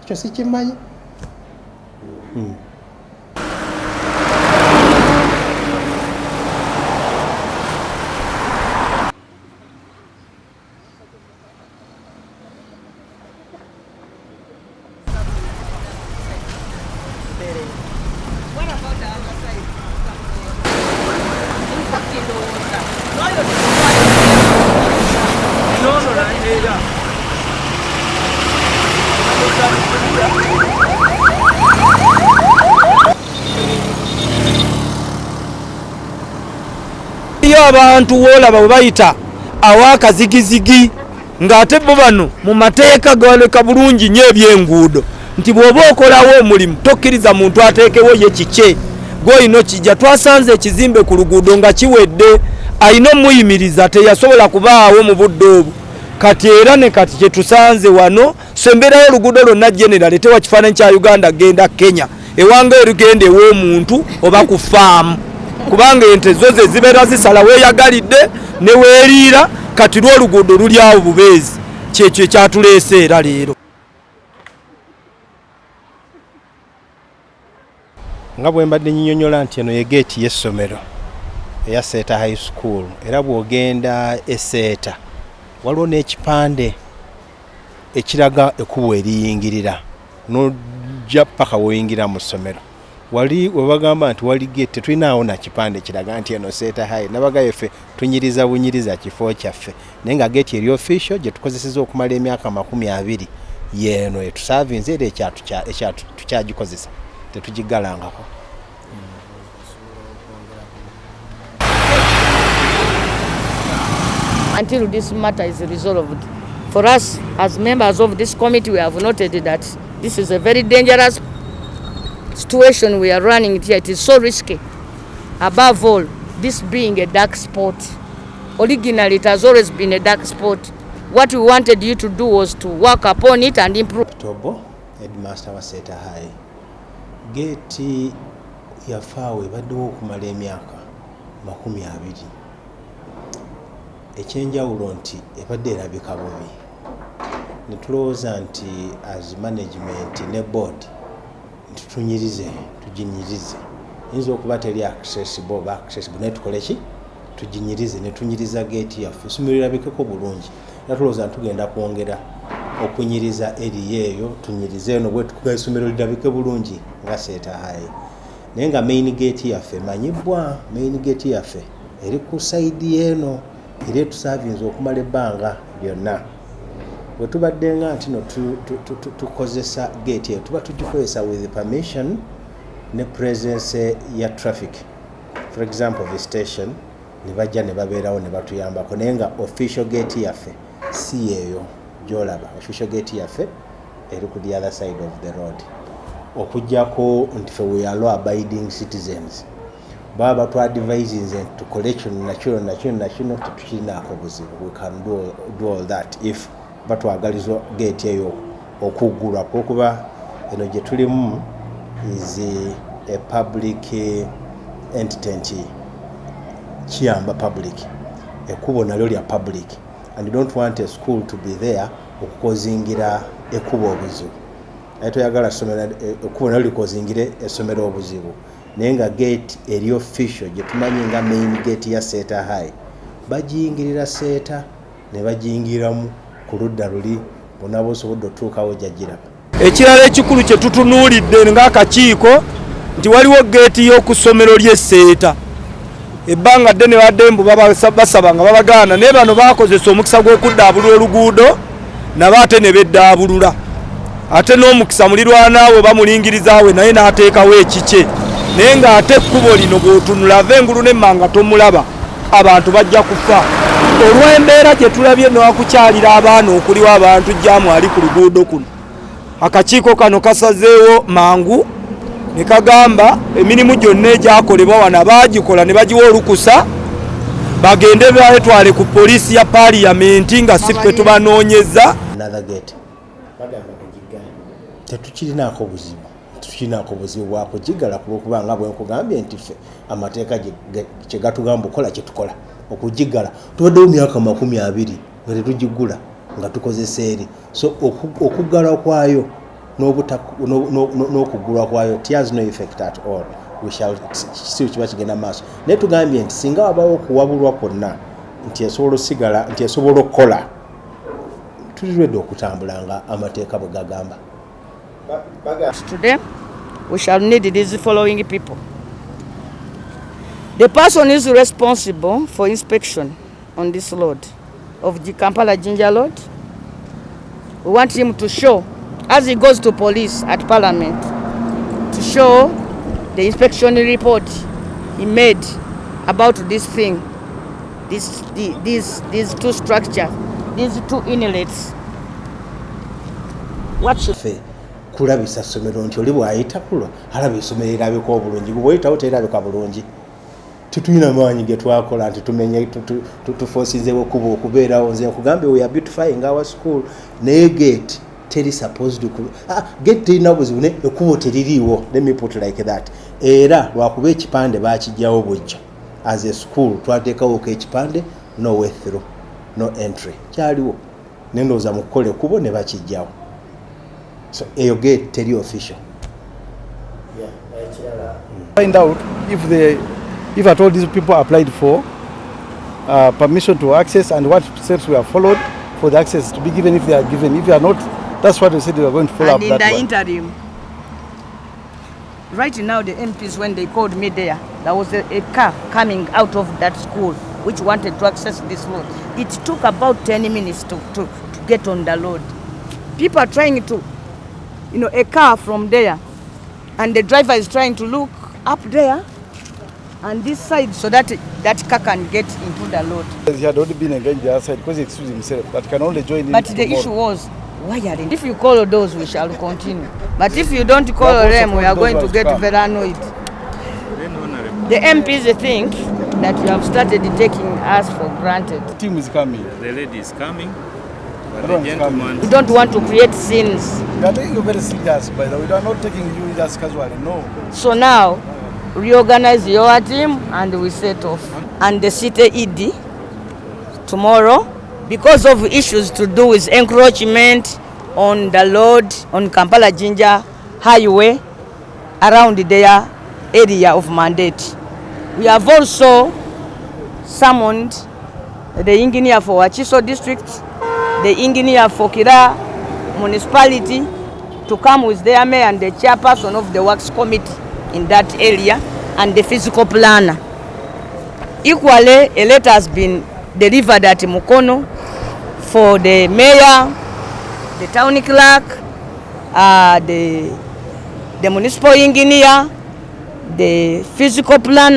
ekyo sikimanyi. Abantu wolaba bwe bayita awakazigizigi ng'ate bo bano mu mateeka gawaleka bulungi nnyo ebyenguudo nti bw'oba okolawo omulimu tokkiriza muntu ateekewo ye kike gw'olina kijja. Twasanze ekizimbe ku luguudo nga kiwedde alina omuyimiriza teyasobola kubaawo mu budde obwo. Kati era ne kati kye tusanze wano so embeerayo oluguudo lwonna general tewa kifaananyi kya Uganda genda Kenya ewanga erugenda ew'omuntu oba ku faamu kubanga ente zo ze zibeera zisala weeyagalidde ne weeriira kati lw'oluguudo luli awo bubeezi kyekyo ekyatuleese era leero. Nga bwe mbadde nnyonnyola nti eno ye geeti y'essomero eya Seeta High School era bw'ogenda e Seeta waliwo n'ekipande ekiraga ekkubo eriyingirira n'ojja paka woyingira mu ssomero. Wali webagamba nti wali geeti tulinaawo na kipande kiraga nti eno Seeta High nabagayo ffe tunyiriza bunyiriza kifo kyaffe naye nga geeti eri official gye tukozeseza okumala emyaka 20 yeeno etusavinze era tukyagikozesa tetugigalangako. Until this matter is resolved, for us as members of this committee, we have noted that this is a very dangerous situation we are running here. It is so risky. Above all, this being a dark spot. Originally, it has always been a dark spot. What we wanted you to do was to work upon it and improve. Tobo, headmaster wa Seeta High. Geti yafaawe ebaddewo okumala emyaka 20. Ekyenjawulo nti ebadde erabika bubi. Ne tulowooza nti as management ne board tunyirize tuginyirize yinza okuba teri accessible oba accessible naye tukole ki tuginyirize ne tunyiriza geeti yaffe essomero lirabikeko bulungi era tulowooza nti tugenda kwongera okunyiriza eriyo eyo tunyirize eno bwe tukuga essomero lirabike bulungi nga Seeta High naye nga main geeti yaffe manyibwa main geeti yaffe eri ku saidi eno era tusavinze okumala ebbanga lyonna. Bwe tubadde nga nti no tukozesa geeti eyo tuba tugikozesa with permission ne presence ya traffic, for example visitation ne bajja ne babeerawo ne batuyambako naye nga official gate yaffe si eyo gy'olaba. Official gate yaffe eri ku the other side of the road okujjako nti ffe we are law abiding citizens baba batwadvisinze tukole kino nakino tetukirinaako buzibu. We can do all that if batwagaliza gate eyo okuggulwa kuba eno gye tulimu is a public entity kiyamba public ekkubo nalyo lya public and you don't want a school to be there okukozingira ekkubo obuzibu naye toyagala ekkubo nalyo likozingire essomero obuzibu naye nga gate eri official gye tumanyi nga main gate ya Seeta High bagiyingirira Seeta ne bagiyingiramu ku ludda luli bonna boosobodde otuukawo gyagiraba. Ekirala ekikulu kye tutunuulidde ng'akakiiko nti waliwo geeti y'oku ssomero ly'e Seeta ebbanga ddene badde mbu basaba nga babagaana naye bano baakozesa omukisa gw'okuddaabulula oluguudo nabo ate ne beddaabulula ate n'omukisa mulirwanaawe bamulingirizaawe naye n'ateekawo ekikye naye ng'ate ekkubo lino bw'otunula ava engulu n'emmanga tomulaba abantu bajja kufa olw'embeera gye tulabye n'okukyalira abaana okuliwo abantu jjaamu ali ku luguudo kuno. Akakiiko kano kasazeewo mangu ne kagamba emirimu gyonna egyakolebwa wano baagikola ne bagiwa olukusa bagende baetwale ku poliisi ya paaliyamenti nga si ffe tubanoonyeza. Tetukirinaako buzibu tukirinaako buzibu bwakugigala kulwokuba nga bwe nkugambye nti ffe amateeka kye gatugamba okola kye tukola okugigala tubaddewo myaka 20 nga tetugigula nga tukozesa eri so okugala kwayo n'okugulwa kwayo it has no effect at all. We shall see kiba kigenda maaso. Naye tugambye nti singa wabawo okuwabulwa kwonna nti esobola osigala nti esobola okukola tulirwedde okutambula nga amateeka bwe gagamba. Today we shall need these following people. The person is responsible for inspection on this road of the Kampala Jinja road. We want him to show, as he goes to police at Parliament, to show the inspection report he made about this thing, these two structures, these two inlets. What should kulabisa ssomero nti oli bw'ayita kulo alaba essomero erabika obulungi bw'oyitawo terabika bulungi. Tetulina maanyi ge twakola nti tumenye tufoosizeewo okuba okubeerawo. Nze nkugambye we are beautifying our school naye gate teri supposed to gate terina buzibu ne ekubo teririiwo. Let me put like that. Era lwakuba ekipande baakijjawo bujja as a school twateekawo ekipande no way through no entry kyaliwo nendooza mu kukola ekubo ne bakijjawo. So eyo gate teri official. Find out if at all these people applied for permission to access and what steps were followed for the access to be given if they are given. If they are not, that's what we said we are going to follow up. And in the interim, right now the MPs, when they called me there was a car coming out of that school which wanted to access this road. It took about 10 minutes to get on the road. People are trying to, a car from there, and the driver is trying to look up there and this side so that car can get into the road. He had already been engaged the other side because he excused himself, but can only join in. But the issue was wiring. If you call those, we shall continue. But if you don't call them, we are going to get very annoyed. The MPs think that you have started taking us for granted. The team is coming. The lady is coming. But the gentleman. We don't want to create scenes. We are taking you very serious, by the way. We are not taking you just casually, no. So now, reorganize your team and we set off. And the city ED tomorrow, because of issues to do with encroachment on the road, on Kampala Jinja highway, around their area of mandate. We have also summoned the engineer for Wachiso district, the engineer for Kira municipality to come with their mayor and the chairperson of the works committee in that area and the physical planner. Equally, a letter has been delivered at Mukono for the mayor, the town clerk, the municipal engineer, the physical planner